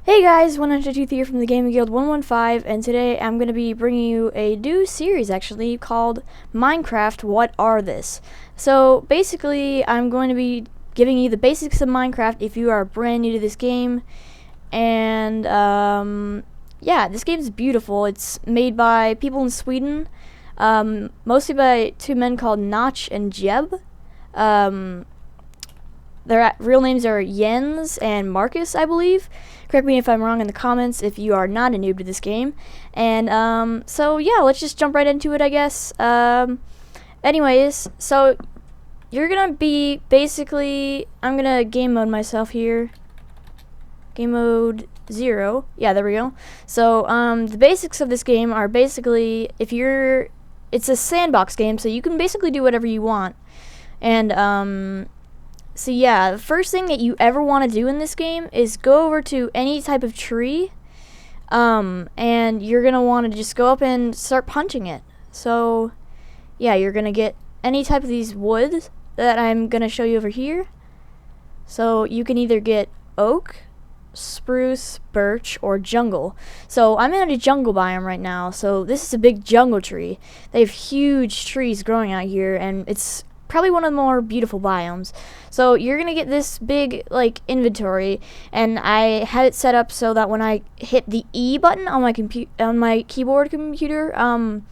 Hey guys, 102 here from the Gaming Guild 115, and today I'm going to be bringing you a new series actually called Minecraft What Are This? So basically I'm going to be giving you the basics of Minecraft if you are brand new to this game, and yeah, this game is beautiful. It's made by people in Sweden, mostly by two men called Notch and Jeb. Their real names are Jens and Marcus, I believe. Correct me if I'm wrong in the comments if you are not a noob to this game. And so yeah, let's just jump right into it, I guess. Anyways, so you're gonna be basically, I'm gonna game mode myself here. Game mode 0. Yeah, there we go. So the basics of this game are basically, it's a sandbox game, so you can basically do whatever you want. And so yeah, the first thing that you ever want to do in this game is go over to any type of tree, and you're going to want to just go up and start punching it. So yeah, you're going to get any type of these woods that I'm going to show you over here. So you can either get oak, spruce, birch, or jungle. So I'm in a jungle biome right now, so this is a big jungle tree. They have huge trees growing out here, and it's probably one of the more beautiful biomes. So you're gonna get this big inventory, and I had it set up so that when I hit the E button on my keyboard computer, on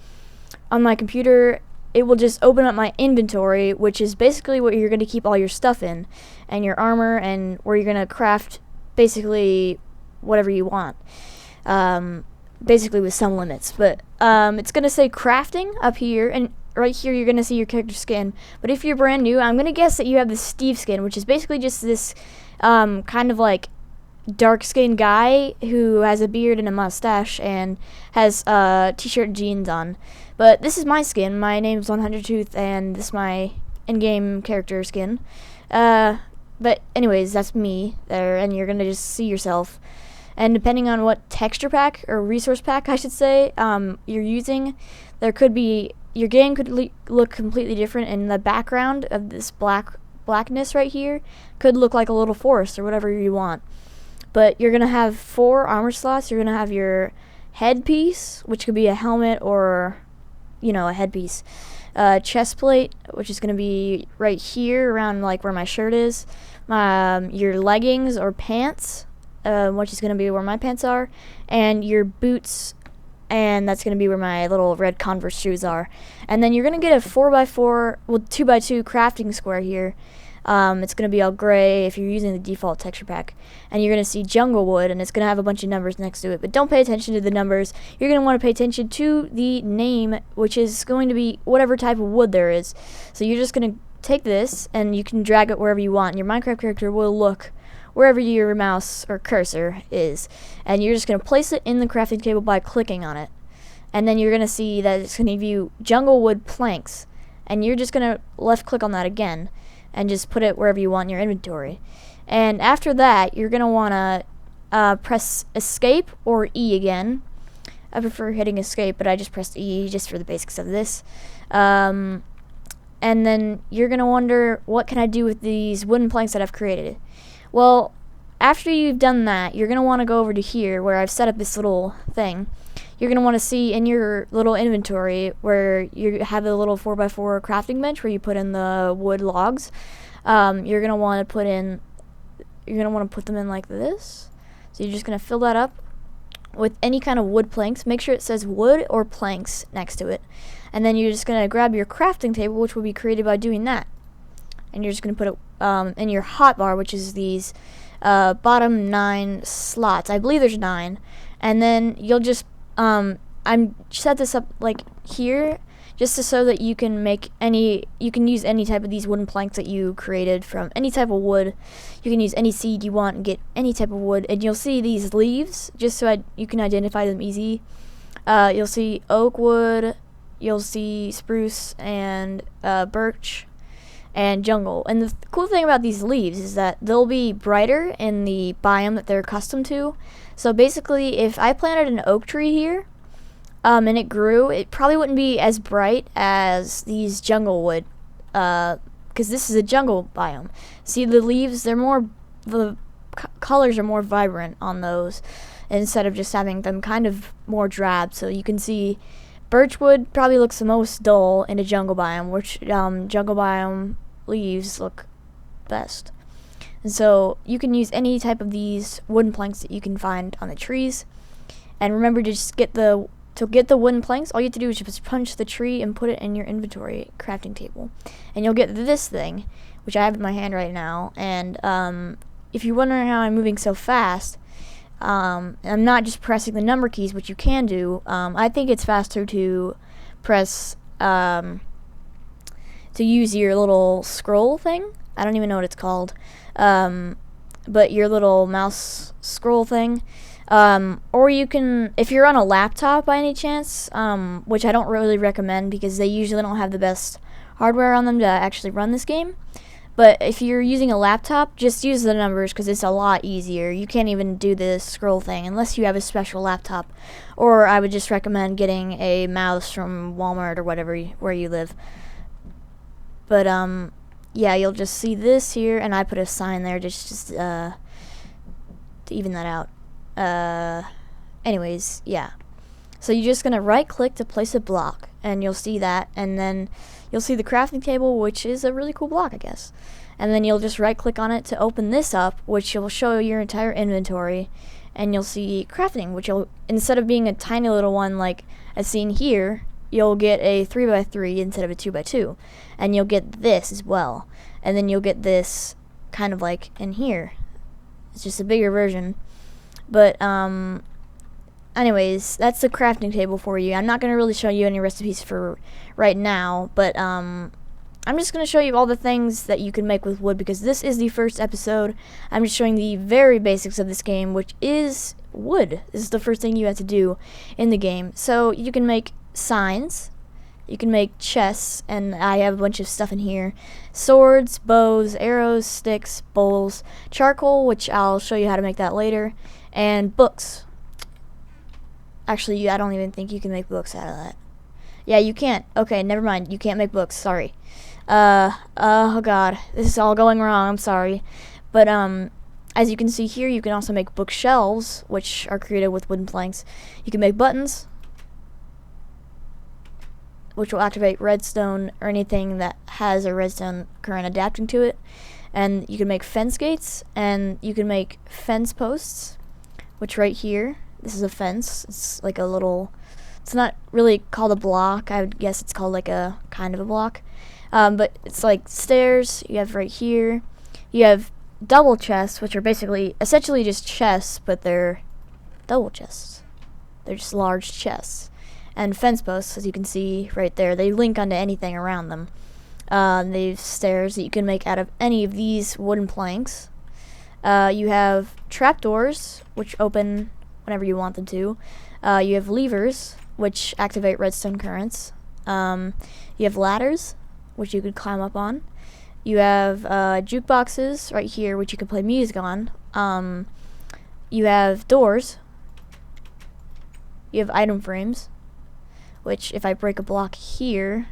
my computer, it will just open up my inventory, which is basically what you're gonna keep all your stuff in, and your armor, and where you're gonna craft basically whatever you want. Basically with some limits, but it's gonna say crafting up here, and right here you're gonna see your character skin. But if you're brand new, I'm gonna guess that you have the Steve skin, which is basically just this kind of like dark skinned guy who has a beard and a mustache and has t-shirt and jeans on. But this is my skin. My name's 100 Tooth, and this is my in-game character skin. But anyways, that's me there, and you're gonna just see yourself. And depending on what texture pack or resource pack, I should say, you're using, there could be, your game could look completely different, and the background of this blackness right here could look like a little forest or whatever you want. But you're gonna have 4 armor slots. You're gonna have your headpiece, which could be a helmet or, a headpiece. Chest plate, which is gonna be right here around like where my shirt is. Your leggings or pants, which is gonna be where my pants are, and your boots, and that's going to be where my little red Converse shoes are. And then you're going to get a 4x4, 2x2 crafting square here. It's going to be all gray if you're using the default texture pack. And you're going to see jungle wood, and it's going to have a bunch of numbers next to it. But don't pay attention to the numbers. You're going to want to pay attention to the name, which is going to be whatever type of wood there is. So you're just going to take this, and you can drag it wherever you want. And your Minecraft character will look wherever your mouse or cursor is, and you're just going to place it in the crafting table by clicking on it. And then you're going to see that it's going to give you jungle wood planks, and you're just going to left click on that again and just put it wherever you want in your inventory. And after that, you're going to want to press escape or E again. I prefer hitting escape, but I just pressed E just for the basics of this. And then you're going to wonder, what can I do with these wooden planks that I've created? Well, after you've done that, you're going to want to go over to here where I've set up this little thing. You're going to want to see in your little inventory where you have a little 4x4 crafting bench where you put in the wood logs. You're going to want to put them in like this. So you're just going to fill that up with any kind of wood planks. Make sure it says wood or planks next to it. And then you're just going to grab your crafting table, which will be created by doing that. And you're just going to put it in your hotbar, which is these bottom 9 slots. I believe there's 9. And then you'll just I'm set this up like here just so that you can use any type of these wooden planks that you created from any type of wood. You can use any seed you want and get any type of wood, and you'll see these leaves just so you can identify them easy. You'll see oak wood, you'll see spruce and birch and jungle. And the cool thing about these leaves is that they'll be brighter in the biome that they're accustomed to. So basically, if I planted an oak tree here, and it grew, it probably wouldn't be as bright as these jungle wood, because this is a jungle biome. See, the leaves, they're more, the colors are more vibrant on those, instead of just having them kind of more drab. So you can see birchwood probably looks the most dull in a jungle biome, which jungle biome leaves look best. And so you can use any type of these wooden planks that you can find on the trees. And remember to just get the wooden planks, all you have to do is just punch the tree and put it in your inventory crafting table. And you'll get this thing, which I have in my hand right now. And if you're wondering how I'm moving so fast, I'm not just pressing the number keys, which you can do. I think it's faster to press, to use your little scroll thing. I don't even know what it's called. But your little mouse scroll thing. Or you can, if you're on a laptop by any chance, which I don't really recommend because they usually don't have the best hardware on them to actually run this game. But if you're using a laptop, just use the numbers because it's a lot easier. You can't even do this scroll thing unless you have a special laptop. Or I would just recommend getting a mouse from Walmart or whatever where you live. But yeah, you'll just see this here, and I put a sign there just to even that out. Anyways, yeah. So you're just gonna right click to place a block, and you'll see that, and then you'll see the crafting table, which is a really cool block, I guess. And then you'll just right click on it to open this up, which will show your entire inventory, and you'll see crafting, which will, instead of being a tiny little one like as seen here, you'll get a 3x3 instead of a 2x2, and you'll get this as well, and then you'll get this kind of like in here. It's just a bigger version. But anyways, that's the crafting table for you. I'm not going to really show you any recipes for right now, but I'm just going to show you all the things that you can make with wood because this is the first episode. I'm just showing the very basics of this game, which is wood. This is the first thing you have to do in the game. So you can make signs, you can make chests, and I have a bunch of stuff in here: swords, bows, arrows, sticks, bowls, charcoal, which I'll show you how to make that later, and books. Actually, I don't even think you can make books out of that. Yeah, you can't. Okay, never mind. You can't make books. Sorry. Oh god, this is all going wrong. I'm sorry. But as you can see here, you can also make bookshelves, which are created with wooden planks. You can make buttons, which will activate redstone or anything that has a redstone current adapting to it. And you can make fence gates, and you can make fence posts, which right here, this is a fence. It's like a little, it's not really called a block. I would guess it's called like a kind of a block. But it's like stairs you have right here. You have double chests, which are essentially just chests, but they're double chests. They're just large chests. And fence posts, as you can see right there, they link onto anything around them. They have stairs that you can make out of any of these wooden planks. You have trapdoors, which open whenever you want them to. You have levers, which activate redstone currents. You have ladders, which you could climb up on. You have jukeboxes right here, which you can play music on. You have doors. You have item frames, which if I break a block here,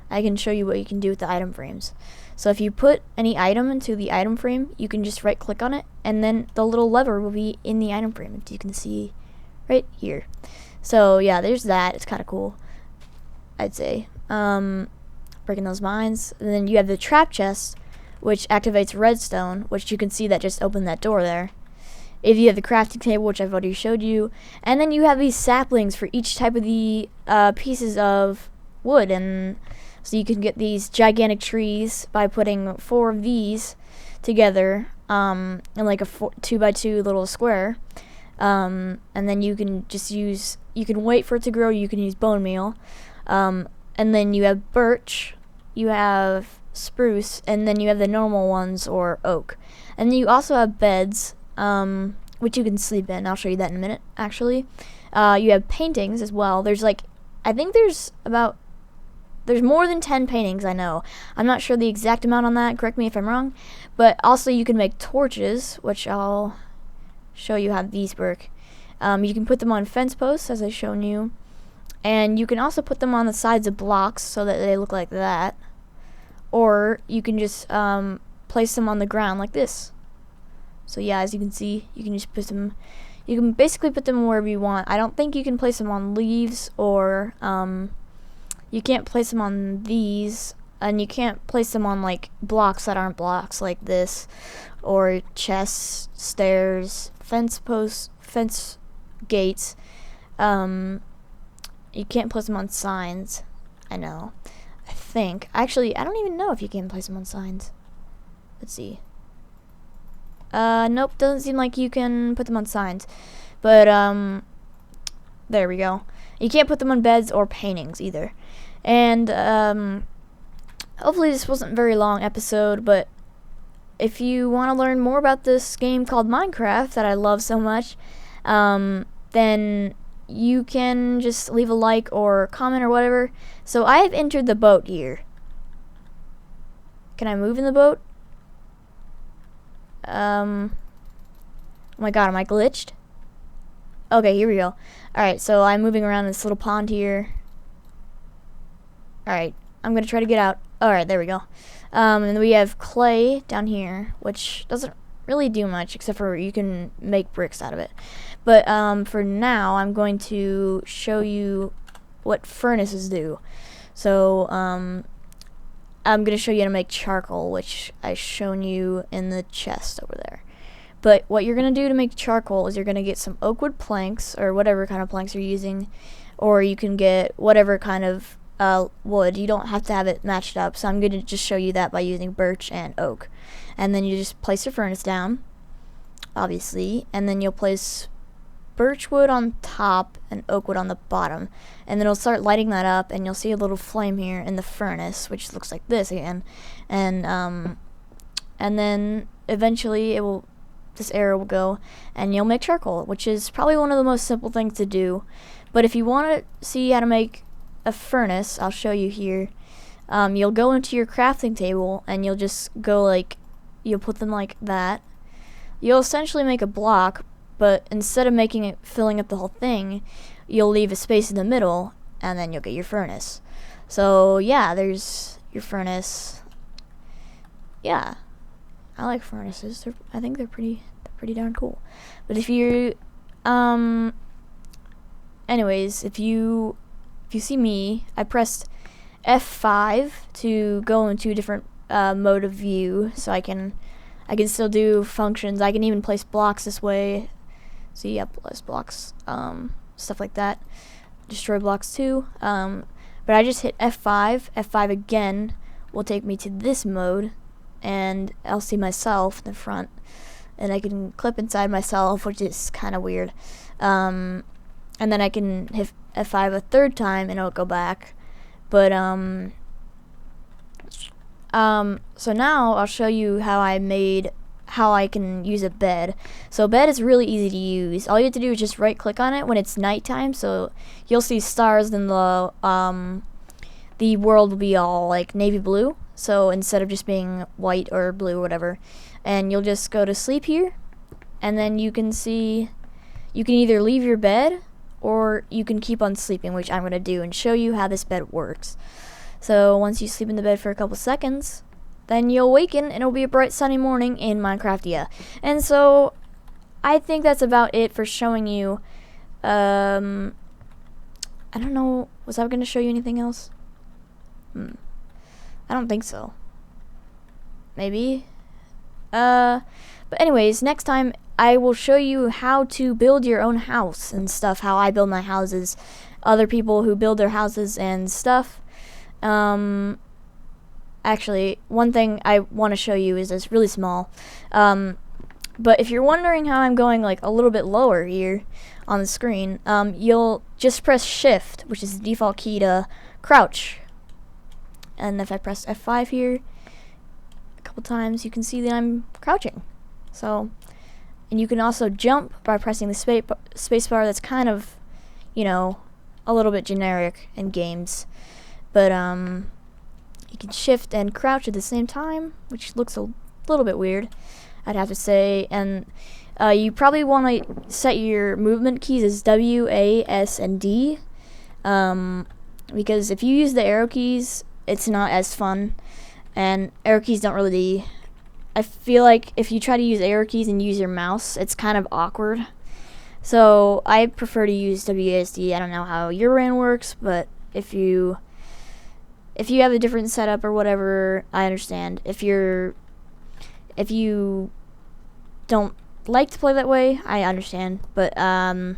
I can show you what you can do with the item frames. So if you put any item into the item frame, you can just right click on it, and then the little lever will be in the item frame, as you can see right here. So yeah, there's that. It's kind of cool, I'd say. Breaking those mines. And then you have the trap chest, which activates redstone, which you can see that just opened that door there. If you have the crafting table, which I've already showed you, and then you have these saplings for each type of the pieces of wood, and so you can get these gigantic trees by putting 4 of these together in like a 2x2 little square, and then you can just you can wait for it to grow. You can use bone meal, and then you have birch, you have spruce, and then you have the normal ones or oak, and then you also have beds, which you can sleep in. I'll show you that in a minute, actually. You have paintings as well. There's like, I think there's more than 10 paintings, I know. I'm not sure the exact amount on that, correct me if I'm wrong. But also you can make torches, which I'll show you how these work. You can put them on fence posts, as I've shown you. And you can also put them on the sides of blocks so that they look like that. Or you can just place them on the ground like this. So yeah, as you can see, you can just put them. You can basically put them wherever you want. I don't think you can place them on leaves, or you can't place them on these, and you can't place them on like blocks that aren't blocks, like this, or chests, stairs, fence posts, fence gates. You can't place them on signs. I know. I think. Actually, I don't even know if you can place them on signs. Let's see. Nope, doesn't seem like you can put them on signs. But, there we go. You can't put them on beds or paintings either. And, hopefully this wasn't a very long episode, but if you want to learn more about this game called Minecraft that I love so much, then you can just leave a like or comment or whatever. So I have entered the boat here. Can I move in the boat? Oh my god, am I glitched? Okay, here we go. Alright, so I'm moving around this little pond here. Alright, I'm gonna try to get out. Alright, there we go. And then we have clay down here, which doesn't really do much, except for you can make bricks out of it. But for now, I'm going to show you what furnaces do. So I'm going to show you how to make charcoal, which I've shown you in the chest over there. But what you're going to do to make charcoal is you're going to get some oak wood planks, or whatever kind of planks you're using, or you can get whatever kind of wood. You don't have to have it matched up, so I'm going to just show you that by using birch and oak. And then you just place your furnace down, obviously, and then you'll place birch wood on top and oak wood on the bottom, and then it'll start lighting that up, and you'll see a little flame here in the furnace, which looks like this again, and then eventually this arrow will go, and you'll make charcoal, which is probably one of the most simple things to do. But if you want to see how to make a furnace, I'll show you here. You'll go into your crafting table, and you'll just go like, you'll put them like that. You'll essentially make a block, but instead of making it filling up the whole thing, you'll leave a space in the middle, and then you'll get your furnace. So yeah, there's your furnace. Yeah, I like furnaces. I think they're pretty darn cool. But if you, anyways, if you see me, I pressed F5 to go into a different mode of view, so I can still do functions. I can even place blocks this way. So yeah, place blocks, stuff like that. Destroy blocks too. But I just hit F5. F5 again will take me to this mode, and I'll see myself in the front, and I can clip inside myself, which is kind of weird. And then I can hit F5 a third time, and it'll go back. But so now I'll show you how I can use a bed. So a bed is really easy to use. All you have to do is just right click on it when it's nighttime, so you'll see stars, and the world will be all like navy blue, so instead of just being white or blue or whatever. And you'll just go to sleep here, and then you can see you can either leave your bed or you can keep on sleeping, which I'm going to do and show you how this bed works. So once you sleep in the bed for a couple seconds, then you'll awaken, and it'll be a bright sunny morning in Minecraftia. And so I think that's about it for showing you. I don't know, was I going to show you anything else? I don't think so. Maybe. But anyways, next time I will show you how to build your own house and stuff, how I build my houses, other people who build their houses and stuff. Actually, one thing I want to show you is this really small. But if you're wondering how I'm going like a little bit lower here on the screen, you'll just press Shift, which is the default key to crouch. And if I press F5 here a couple times, you can see that I'm crouching. So, and you can also jump by pressing the space bar. That's kind of, you know, a little bit generic in games. But you can shift and crouch at the same time, which looks a little bit weird, I'd have to say. And you probably want to set your movement keys as W, A, S, and D, because if you use the arrow keys, it's not as fun, and arrow keys don't really I feel like if you try to use arrow keys and use your mouse, it's kind of awkward. So I prefer to use WASD. I don't know how your RAN works, but if you have a different setup or whatever, I understand. If you don't like to play that way, I understand. But I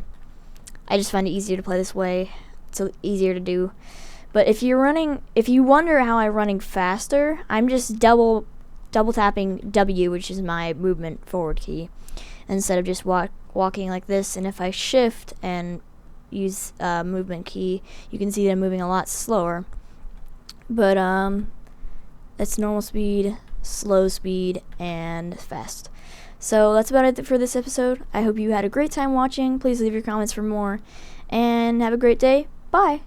just find it easier to play this way. It's easier to do. But if you wonder how I'm running faster, I'm just double tapping W, which is my movement forward key, instead of just walking like this. And if I shift and use movement key, you can see that I'm moving a lot slower. But it's normal speed, slow speed, and fast. So that's about it for this episode. I hope you had a great time watching. Please leave your comments for more, and have a great day. Bye.